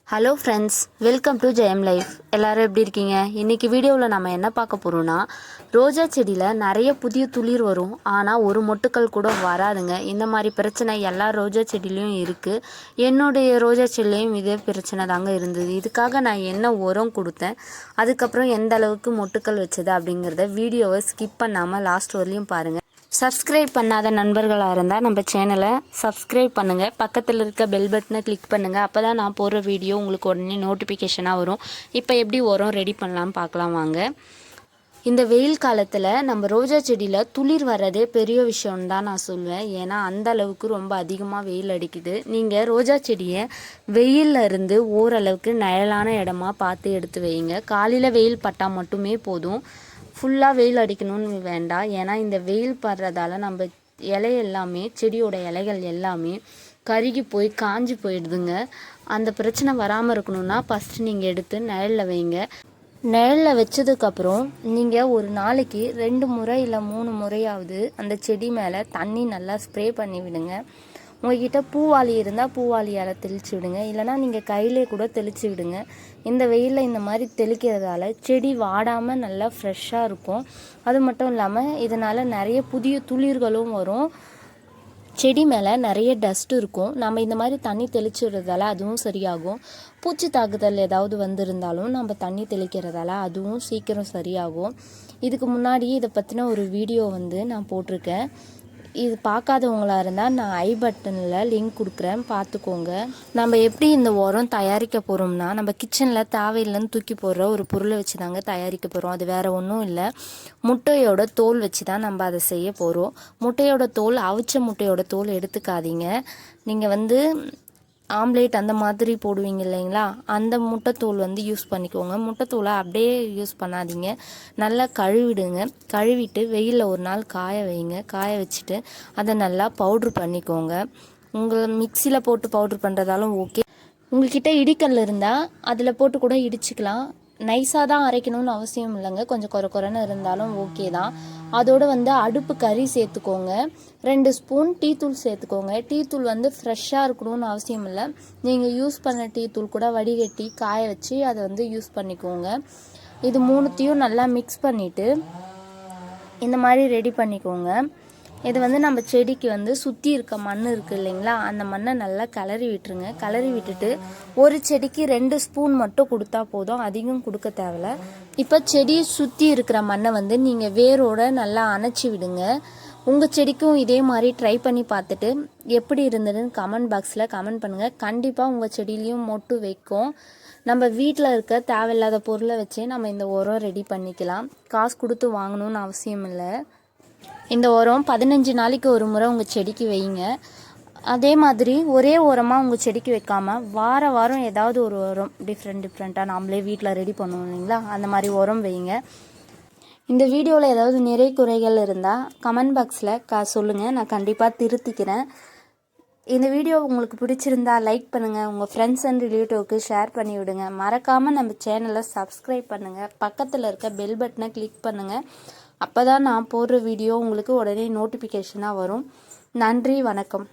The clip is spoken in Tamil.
Hello friends, welcome to Jayam life. எல்லோரும் எப்படி இருக்கீங்க? இன்றைக்கி வீடியோவில் நம்ம என்ன பார்க்க போகிறோன்னா, ரோஜா செடியில் நிறைய புதிய துளிர் வரும், ஆனால் ஒரு மொட்டுக்கள் கூட வராதுங்க. இந்த மாதிரி பிரச்சனை எல்லா ரோஜா செடியிலையும் இருக்குது. என்னுடைய ரோஜா செடியிலையும் இதே பிரச்சனை தாங்க இருந்தது. இதுக்காக நான் என்ன உரம் கொடுத்தேன், அதுக்கப்புறம் எந்த அளவுக்கு மொட்டுக்கள் வச்சது அப்படிங்கிறத வீடியோவை ஸ்கிப் பண்ணாமல் லாஸ்ட் வரலையும் பாருங்கள். சப்ஸ்கிரைப் பண்ணாத நண்பர்களாக இருந்தால் நம்ம சேனலை சப்ஸ்கிரைப் பண்ணுங்கள், பக்கத்தில் இருக்க பெல் பட்டனை கிளிக் பண்ணுங்கள். அப்போ தான் நான் போடுற வீடியோ உங்களுக்கு உடனே நோட்டிஃபிகேஷனாக வரும். இப்போ எப்படி உரம் ரெடி பண்ணலாம் பார்க்கலாம் வாங்க. இந்த வெயில் காலத்தில் நம்ம ரோஜா செடியில் துளிர் வர்றதே பெரிய விஷயம்னு தான் நான் சொல்லுவேன். ஏன்னா அந்த அளவுக்கு ரொம்ப அதிகமாக வெயில் அடிக்குது. நீங்கள் ரோஜா செடியை வெயிலில் இருந்து ஓரளவுக்கு நிழலான இடமா பார்த்து எடுத்து வைங்க. காலையில் வெயில் பட்டால் மட்டுமே போதும், ஃபுல்லாக வெயில் அடிக்கணும்னு வேண்டாம். ஏன்னா இந்த வெயில் படுறதால நம்ம இலை எல்லாமே, செடியோட இலைகள் எல்லாமே கருகி போய் காஞ்சி போயிடுதுங்க. அந்த பிரச்சனை வராமல் இருக்கணும்னா ஃபஸ்ட்டு நீங்கள் எடுத்து நிழலில் வைங்க. நிழலில் வச்சதுக்கப்புறம் நீங்கள் ஒரு நாளைக்கு 2 முறை இல்லை 3 முறையாவது அந்த செடி மேலே தண்ணி நல்லா ஸ்ப்ரே பண்ணி விடுங்க. உங்கள்கிட்ட பூவாளி இருந்தால் பூவாளியால் தெளித்து விடுங்க, இல்லைனா நீங்கள் கையிலே கூட தெளித்து விடுங்க. இந்த வெயிலில் இந்த மாதிரி தெளிக்கிறதால செடி வாடாமல் நல்லா ஃப்ரெஷ்ஷாக இருக்கும். அது மட்டும் இல்லாமல் இதனால் நிறைய புதிய துளிர்களும் வரும். செடி மேலே நிறைய டஸ்ட் இருக்கும். நம்ம இந்த மாதிரி தண்ணி தெளித்து விடுறதால அதுவும் சரியாகும். பூச்சி தாக்குதல் ஏதாவது வந்திருந்தாலும் நம்ம தண்ணி தெளிக்கிறதால அதுவும் சீக்கிரம் சரியாகும். இதுக்கு முன்னாடி இதை பற்றின ஒரு வீடியோ நான் போட்டிருக்கேன். இது பார்க்காதவங்களாக இருந்தால் நான் ஐ பட்டனில் லிங்க் கொடுக்குறேன், பார்த்துக்கோங்க. நம்ம எப்படி இந்த உரம் தயாரிக்க போகிறோம்னா, நம்ம கிச்சனில் தேவையில்லைன்னு தூக்கி போடுற ஒரு பொருளை வச்சு தாங்க தயாரிக்க போகிறோம். அது வேறு ஒன்றும் இல்லை, முட்டையோட தோல் வச்சு தான் நம்ம அதை செய்ய போகிறோம். முட்டையோட தோல், அவிச்ச முட்டையோட தோல் எடுத்துக்காதீங்க. நீங்கள் ஆம்லேட் அந்த மாதிரி போடுவீங்க இல்லைங்களா, அந்த முட்டைத்தோல் யூஸ் பண்ணிக்கோங்க. முட்டைத்தோலை அப்படியே யூஸ் பண்ணாதீங்க, நல்லா கழுவிடுங்க. கழுவிட்டு வெயிலில் ஒரு நாள் காய வைங்க. காய வச்சுட்டு அதை நல்லா பவுட்ரு பண்ணிக்கோங்க. மிக்சியில் போட்டு பவுட்ரு பண்ணுறதாலும் ஓகே. உங்கள்கிட்ட இடிக்கல் இருந்தால் அதில் போட்டு கூட இடிச்சிக்கலாம். நைஸாக தான் அரைக்கணும்னு அவசியம் இல்லைங்க, கொஞ்சம் குறைன்னு இருந்தாலும் ஓகே தான். அதோடு அடுப்பு கறி சேர்த்துக்கோங்க. 2 ஸ்பூன் டீ தூள் சேர்த்துக்கோங்க. டீ தூள் ஃப்ரெஷ்ஷாக இருக்கணும்னு அவசியம் இல்லை. நீங்கள் யூஸ் பண்ண டீ தூள் கூட வடிகட்டி காய வச்சு அதை யூஸ் பண்ணிக்கோங்க. இது 3த்தையும் நல்லா மிக்ஸ் பண்ணிவிட்டு இந்த மாதிரி ரெடி பண்ணிக்கோங்க. இது நம்ம செடிக்கு சுற்றி இருக்க மண் இருக்குது இல்லைங்களா, அந்த மண்ணை நல்லா கிளறி விட்டுருங்க. கிளறி விட்டுட்டு ஒரு செடிக்கு 2 ஸ்பூன் மட்டும் கொடுத்தா போதும், அதிகம் கொடுக்க தேவையில்ல. இப்போ செடியை சுற்றி இருக்கிற மண்ணை நீங்கள் வேரோட நல்லா அணைச்சி விடுங்க. உங்கள் செடிக்கும் இதே மாதிரி ட்ரை பண்ணி பார்த்துட்டு எப்படி இருந்ததுன்னு கமெண்ட் பாக்ஸில் கமெண்ட் பண்ணுங்கள். கண்டிப்பாக உங்கள் செடியிலையும் மொட்டு வைக்கும். நம்ம வீட்டில் இருக்க தேவையில்லாத பொருளை வச்சே நம்ம இந்த உரம் ரெடி பண்ணிக்கலாம். காசு கொடுத்து வாங்கணும்னு அவசியம் இல்லை. இந்த உரம் 15 நாளைக்கு ஒரு முறை உங்கள் செடிக்கு வைங்க. அதே மாதிரி ஒரே உரமாக உங்கள் செடிக்கு வைக்காமல் வாரம் ஏதாவது ஒரு உரம் டிஃப்ரெண்ட்டாக நாமளே வீட்டில் ரெடி பண்ணுவோம் இல்லைங்களா, அந்த மாதிரி உரம் வைங்க. இந்த வீடியோவில் ஏதாவது நிறை குறைகள் இருந்தால் கமெண்ட் பாக்ஸில் சொல்லுங்கள், நான் கண்டிப்பாக திருத்திக்கிறேன். இந்த வீடியோ உங்களுக்கு பிடிச்சிருந்தா லைக் பண்ணுங்கள், உங்கள் ஃப்ரெண்ட்ஸ் அண்ட் ரிலேட்டிவ்க்கு ஷேர் பண்ணி விடுங்க. மறக்காமல் நம்ம சேனலை சப்ஸ்கிரைப் பண்ணுங்கள், பக்கத்தில் இருக்க பெல் பட்டனை கிளிக் பண்ணுங்கள். அப்போ தான் நான் போடுற வீடியோ உங்களுக்கு உடனே நோட்டிஃபிகேஷனாக வரும். நன்றி, வணக்கம்.